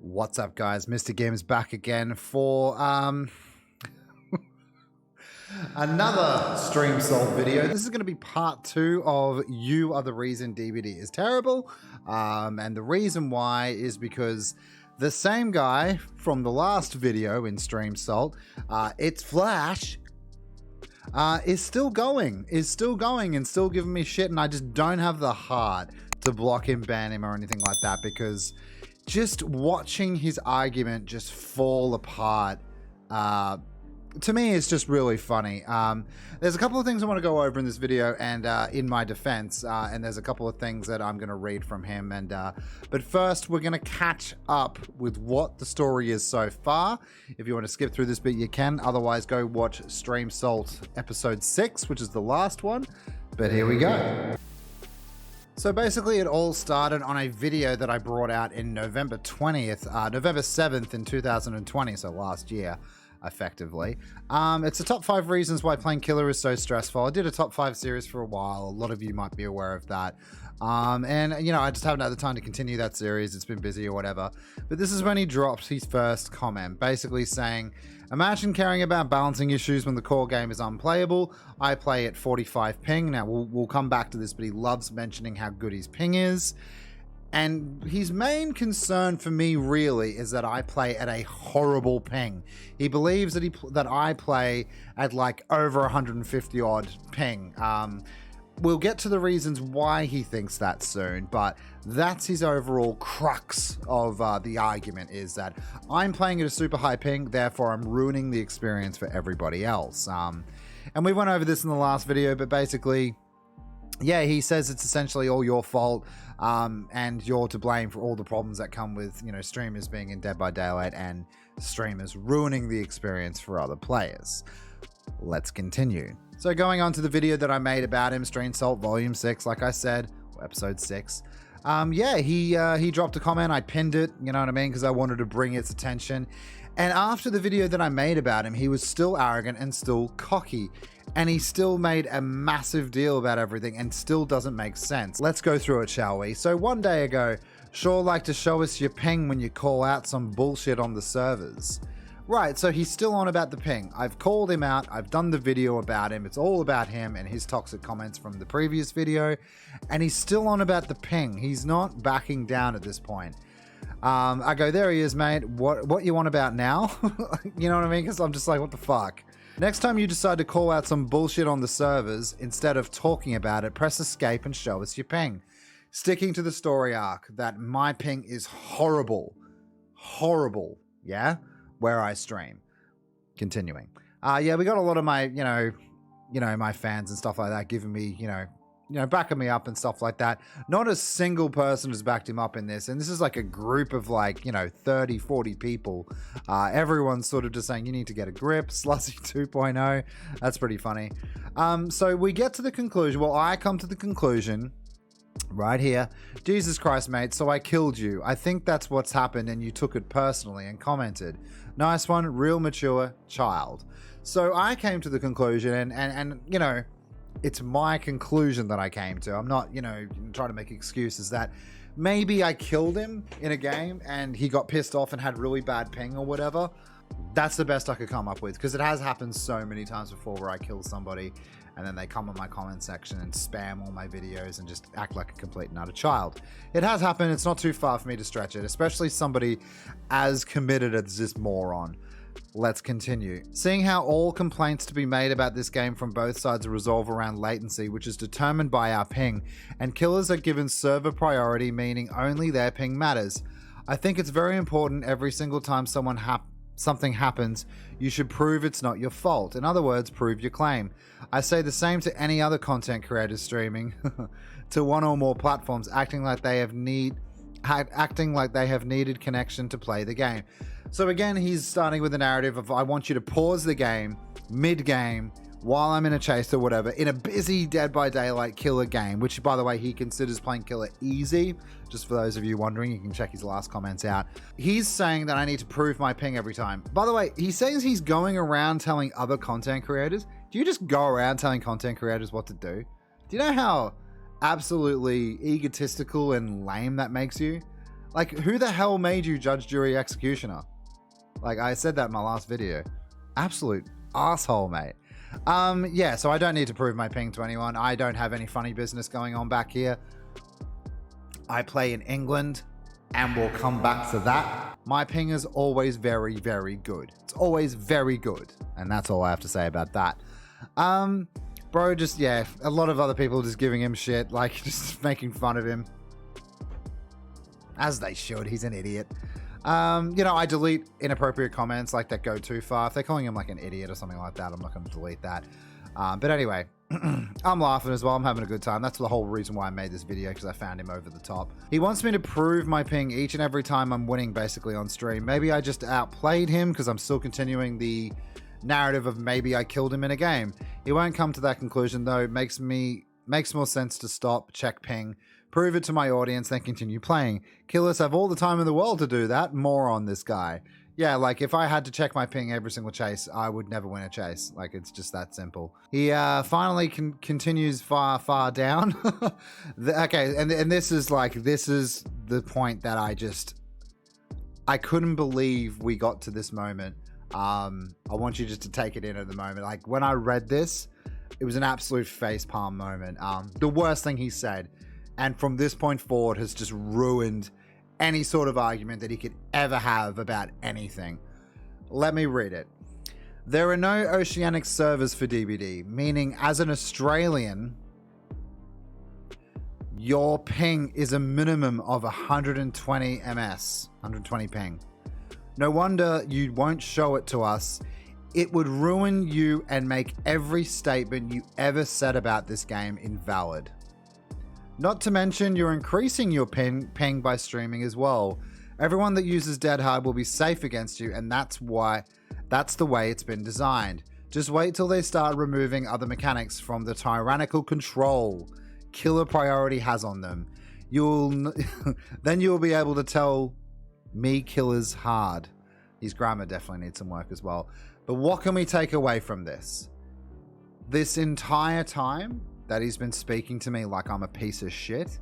What's up, guys? MrGimms back again for another stream solve video. This is going to be part 2 of You Are the Reason DBD is Terrible. And the reason why is because the same guy from the last video in Stream Salt, It's Flash, is still going and still giving me shit, and I just don't have the heart to block him, ban him, or anything like that, because just watching his argument just fall apart, to me, it's just really funny. There's a couple of things I want to go over in this video, and in my defense, and there's a couple of things that I'm going to read from him. And but first, we're going to catch up with what the story is so far. If you want to skip through this bit, you can. Otherwise, go watch Stream Salt episode 6, which is the last one. But here we go. So basically, it all started on a video that I brought out in November 7th in 2020, so last year, effectively. It's the top 5 reasons why playing killer is so stressful. I did a top 5 series for a while. A lot of you might be aware of that. And, you know, I just haven't had the time to continue that series. It's been busy or whatever. But this is when he dropped his first comment, basically saying, imagine caring about balancing issues when the core game is unplayable. I play at 45 ping. Now, we'll come back to this, but he loves mentioning how good his ping is. And his main concern for me really is that I play at a horrible ping. He believes that I play at like over 150 odd ping. We'll get to the reasons why he thinks that soon, but that's his overall crux of the argument, is that I'm playing at a super high ping, therefore I'm ruining the experience for everybody else. And we went over this in the last video, but basically, yeah, he says it's essentially all your fault, and you're to blame for all the problems that come with, you know, streamers being in Dead by Daylight and streamers ruining the experience for other players. Let's continue. So going on to the video that I made about him, Stream Salt Volume 6, like I said, or Episode 6. Yeah, he dropped a comment. I pinned it, you know what I mean, because I wanted to bring its attention. And after the video that I made about him, he was still arrogant and still cocky. And he still made a massive deal about everything and still doesn't make sense. Let's go through it, shall we? So one day ago, sure like to show us your ping when you call out some bullshit on the servers. Right, so he's still on about the ping. I've called him out. I've done the video about him. It's all about him and his toxic comments from the previous video. And he's still on about the ping. He's not backing down at this point. I go, there he is, mate. What you want about now? You know what I mean? Because I'm just like, what the fuck? Next time you decide to call out some bullshit on the servers, instead of talking about it, press escape and show us your ping. Sticking to the story arc that my ping is horrible. Horrible. Yeah? Where I stream. Continuing. Yeah, we got a lot of my, you know, my fans and stuff like that giving me, you know, backing me up and stuff like that. Not a single person has backed him up in this. And this is like a group of like, you know, 30, 40 people. Everyone's sort of just saying, you need to get a grip, Slushy 2.0. That's pretty funny. So we get to the conclusion. Well, I come to the conclusion right here. Jesus Christ, mate. So I killed you. I think that's what's happened. And you took it personally and commented. Nice one. Real mature child. So I came to the conclusion and you know, it's my conclusion that I came to. I'm not, you know, trying to make excuses that maybe I killed him in a game and he got pissed off and had really bad ping or whatever. That's the best I could come up with, because it has happened so many times before where I kill somebody and then they come on my comment section and spam all my videos and just act like a complete and utter child. It has happened. It's not too far for me to stretch it, especially somebody as committed as this moron. Let's continue. Seeing how all complaints to be made about this game from both sides revolve around latency, which is determined by our ping, and killers are given server priority, meaning only their ping matters. I think it's very important every single time something happens, you should prove it's not your fault. In other words, prove your claim. I say the same to any other content creators streaming to one or more platforms, acting like they have needed connection to play the game. So again, he's starting with a narrative of, I want you to pause the game mid-game while I'm in a chase or whatever, in a busy Dead by Daylight killer game, which, by the way, he considers playing killer easy. Just for those of you wondering, you can check his last comments out. He's saying that I need to prove my ping every time. By the way, he says he's going around telling other content creators. Do you just go around telling content creators what to do? Do you know how absolutely egotistical and lame that makes you? Like, who the hell made you judge, jury, executioner? Like, I said that in my last video. Absolute asshole, mate. Yeah, so I don't need to prove my ping to anyone. I don't have any funny business going on back here. I play in England, and we'll come back to that. My ping is always very, very good. It's always very good. And that's all I have to say about that. Bro, just, yeah, a lot of other people just giving him shit, like, just making fun of him. As they should. He's an idiot. You know, I delete inappropriate comments like that go too far. If they're calling him like an idiot or something like that, I'm not going to delete that. But anyway, I'm laughing as well. I'm having a good time. That's the whole reason why I made this video, because I found him over the top. He wants me to prove my ping each and every time I'm winning, basically, on stream. Maybe I just outplayed him because I'm still continuing the narrative of maybe I killed him in a game. He won't come to that conclusion, though. It makes more sense to stop, check ping, prove it to my audience, then continue playing. Killers have all the time in the world to do that. More on this guy. Yeah, like, if I had to check my ping every single chase, I would never win a chase. Like, it's just that simple. He finally continues far, far down. Okay, and this is the point that I couldn't believe we got to this moment. I want you just to take it in at the moment. Like, when I read this, it was an absolute facepalm moment. The worst thing he said, and from this point forward has just ruined any sort of argument that he could ever have about anything. Let me read it. There are no oceanic servers for DBD, meaning as an Australian, your ping is a minimum of 120 ms, 120 ping. No wonder you won't show it to us. It would ruin you and make every statement you ever said about this game invalid. Not to mention, you're increasing your ping by streaming as well. Everyone that uses Dead Hard will be safe against you, and that's the way it's been designed. Just wait till they start removing other mechanics from the tyrannical control Killer Priority has on them. Then you'll be able to tell me Killer's hard. His grammar definitely needs some work as well. But what can we take away from this? This entire time that he's been speaking to me like I'm a piece of shit,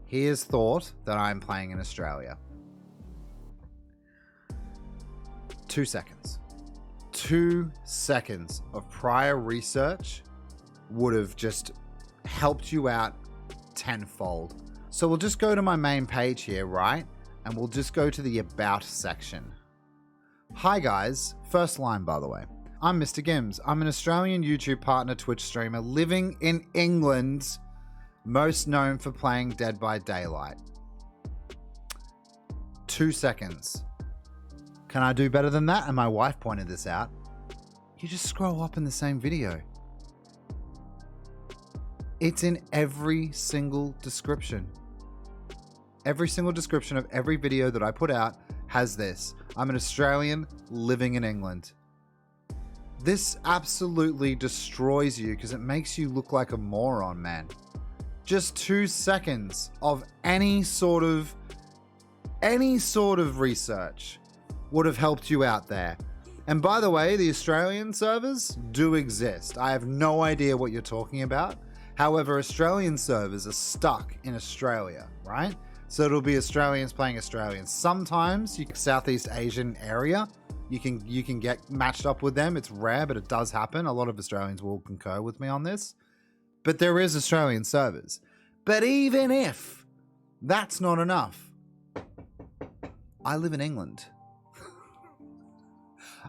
he has thought that I'm playing in Australia. 2 seconds. 2 seconds of prior research would have just helped you out tenfold. So we'll just go to my main page here, right? And we'll just go to the About section. Hi guys, first line by the way. I'm MrGimms. I'm an Australian YouTube partner Twitch streamer living in England, most known for playing Dead by Daylight. 2 seconds. Can I do better than that? And my wife pointed this out. You just scroll up in the same video. It's in every single description. Every single description of every video that I put out has this. I'm an Australian living in England. This absolutely destroys you because it makes you look like a moron, man. Just 2 seconds of any sort of research would have helped you out there. And by the way, the Australian servers do exist. I have no idea what you're talking about. However, Australian servers are stuck in Australia, right? So it'll be Australians playing Australians. Sometimes you Southeast Asian area, you can get matched up with them. It's rare, but it does happen. A lot of Australians will concur with me on this. But there is Australian servers. But even if that's not enough, I live in England.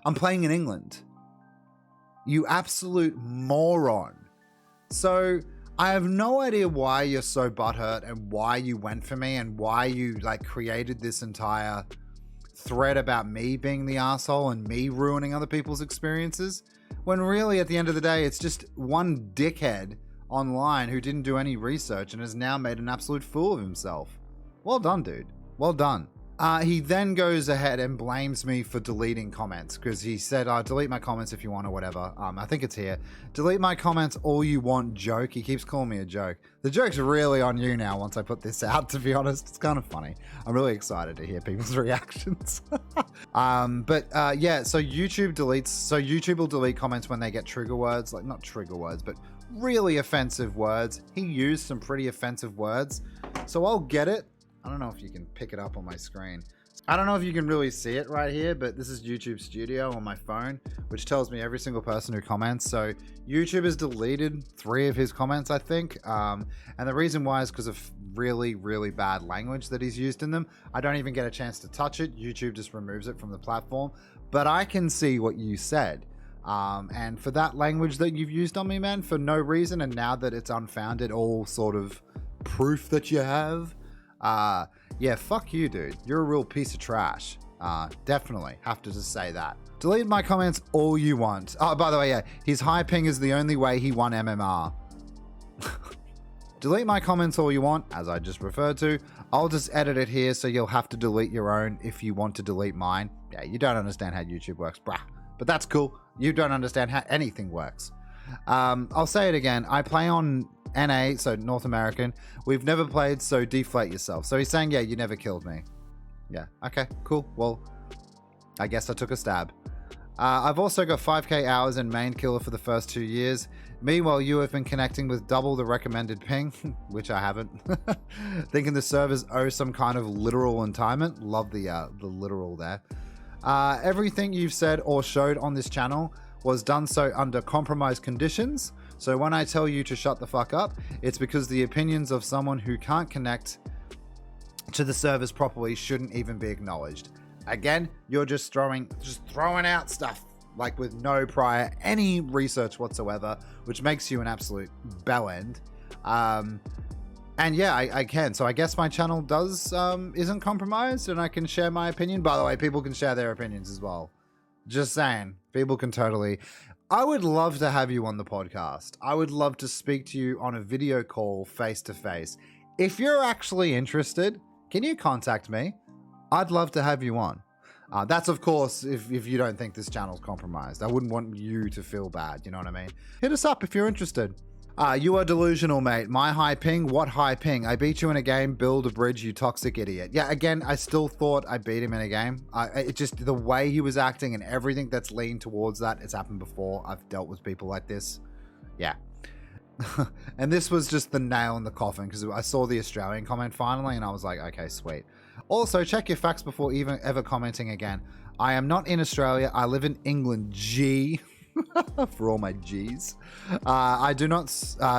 I'm playing in England. You absolute moron. So I have no idea why you're so butthurt and why you went for me and why you like created this entire thread about me being the asshole and me ruining other people's experiences, when really at the end of the day it's just one dickhead online who didn't do any research and has now made an absolute fool of himself. Well done, dude. Well done. He then goes ahead and blames me for deleting comments because he said, delete my comments if you want or whatever. I think it's here. Delete my comments all you want, joke. He keeps calling me a joke. The joke's really on you now once I put this out, to be honest. It's kind of funny. I'm really excited to hear people's reactions. Yeah, so YouTube will delete comments when they get trigger words, like not trigger words, but really offensive words. He used some pretty offensive words. So I'll get it. I don't know if you can pick it up on my screen. I don't know if you can really see it right here, but this is YouTube Studio on my phone, which tells me every single person who comments. So YouTube has deleted 3 of his comments, I think. And the reason why is because of really, really bad language that he's used in them. I don't even get a chance to touch it. YouTube just removes it from the platform. But I can see what you said. And for that language that you've used on me, man, for no reason, and now that it's unfounded, all sort of proof that you have, yeah, fuck you, dude. You're a real piece of trash. Definitely have to just say that. Delete my comments all you want. Oh, by the way, yeah, his high ping is the only way he won MMR. Delete my comments all you want, as I just referred to. I'll just edit it here, so you'll have to delete your own if you want to delete mine. Yeah, you don't understand how YouTube works, brah. But that's cool. You don't understand how anything works. I'll say it again. I play on NA, so North American. We've never played, so deflate yourself. So he's saying, yeah, you never killed me. Yeah, okay, cool. Well, I guess I took a stab. I've also got 5k hours in main killer for the first 2 years. Meanwhile, you have been connecting with double the recommended ping, which I haven't. Thinking the servers owe some kind of literal entitlement. Love the literal there. Everything you've said or showed on this channel was done so under compromised conditions. So when I tell you to shut the fuck up, it's because the opinions of someone who can't connect to the servers properly shouldn't even be acknowledged. Again, you're just throwing out stuff like with no prior any research whatsoever, which makes you an absolute bellend. And yeah, I can. So I guess my channel does isn't compromised, and I can share my opinion. By the way, people can share their opinions as well. Just saying, people can totally. I would love to have you on the podcast. I would love to speak to you on a video call face to face. If you're actually interested, can you contact me? I'd love to have you on. That's, of course, if you don't think this channel's compromised. I wouldn't want you to feel bad, you know what I mean? Hit us up if you're interested. You are delusional, mate. My high ping? What high ping? I beat you in a game. Build a bridge, you toxic idiot. Yeah, again, I still thought I beat him in a game. It just, the way he was acting and everything that's leaned towards that, it's happened before. I've dealt with people like this. Yeah. And this was just the nail in the coffin, because I saw the Australian comment finally, and I was like, okay, sweet. Also, check your facts before ever commenting again. I am not in Australia. I live in England. G. For all my G's. I do not.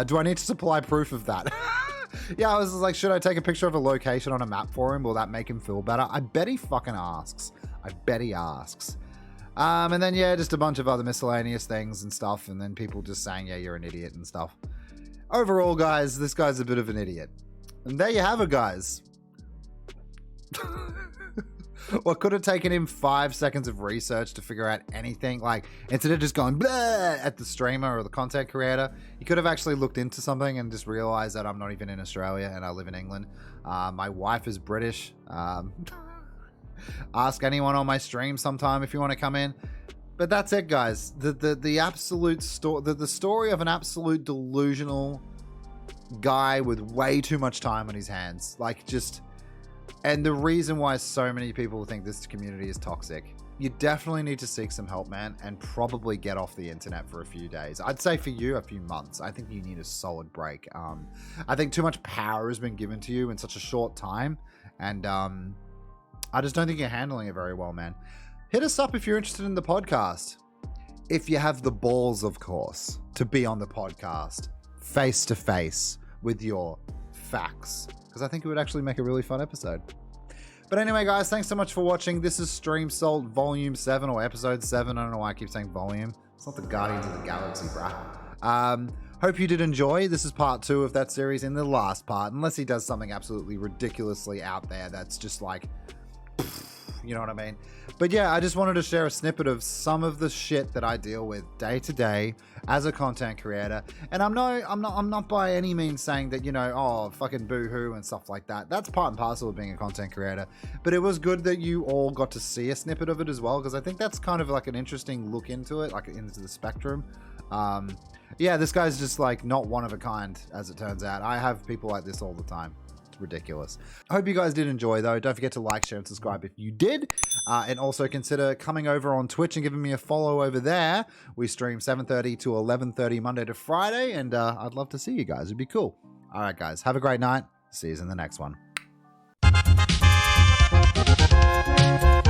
Do I need to supply proof of that? Yeah, I was like, should I take a picture of a location on a map for him? Will that make him feel better? I bet he fucking asks. I bet he asks. And then, yeah, just a bunch of other miscellaneous things and stuff. And then people just saying, yeah, you're an idiot and stuff. Overall, guys, this guy's a bit of an idiot. And there you have it, guys. What could have taken him 5 seconds of research to figure out anything, like instead of just going blah at the streamer or the content creator, he could have actually looked into something and just realized that I'm not even in Australia and I live in England. My wife is British. Ask anyone on my stream sometime if you want to come in. But that's it, guys. The absolute the story of an absolute delusional guy with way too much time on his hands. Like, just. And the reason why so many people think this community is toxic, you definitely need to seek some help, man, and probably get off the internet for a few days. I'd say for you, a few months. I think you need a solid break. I think too much power has been given to you in such a short time, and I just don't think you're handling it very well, man. Hit us up if you're interested in the podcast. If you have the balls, of course, to be on the podcast face to face with your facts, because I think it would actually make a really fun episode. But anyway, guys, thanks so much for watching. This is Stream Salt Volume 7 or Episode 7. I don't know why I keep saying volume. It's not the Guardians of the Galaxy, bruh. Hope you did enjoy. This is part 2 of that series. In the last part, unless he does something absolutely ridiculously out there that's just like, you know what I mean? But yeah, I just wanted to share a snippet of some of the shit that I deal with day to day as a content creator. And I'm not by any means saying that, you know, oh, fucking boo-hoo and stuff like that. That's part and parcel of being a content creator. But it was good that you all got to see a snippet of it as well, because I think that's kind of like an interesting look into it, like into the spectrum. Yeah, this guy's just like not one of a kind, as it turns out. I have people like this all the time. Ridiculous. I hope you guys did enjoy, though. Don't forget to like, share, and subscribe if you did, and also consider coming over on Twitch and giving me a follow over there. We stream 7:30 to 11:30 Monday to Friday, and I'd love to see you guys. It'd be cool. All right, guys, have a great night. See you in the next one. bye.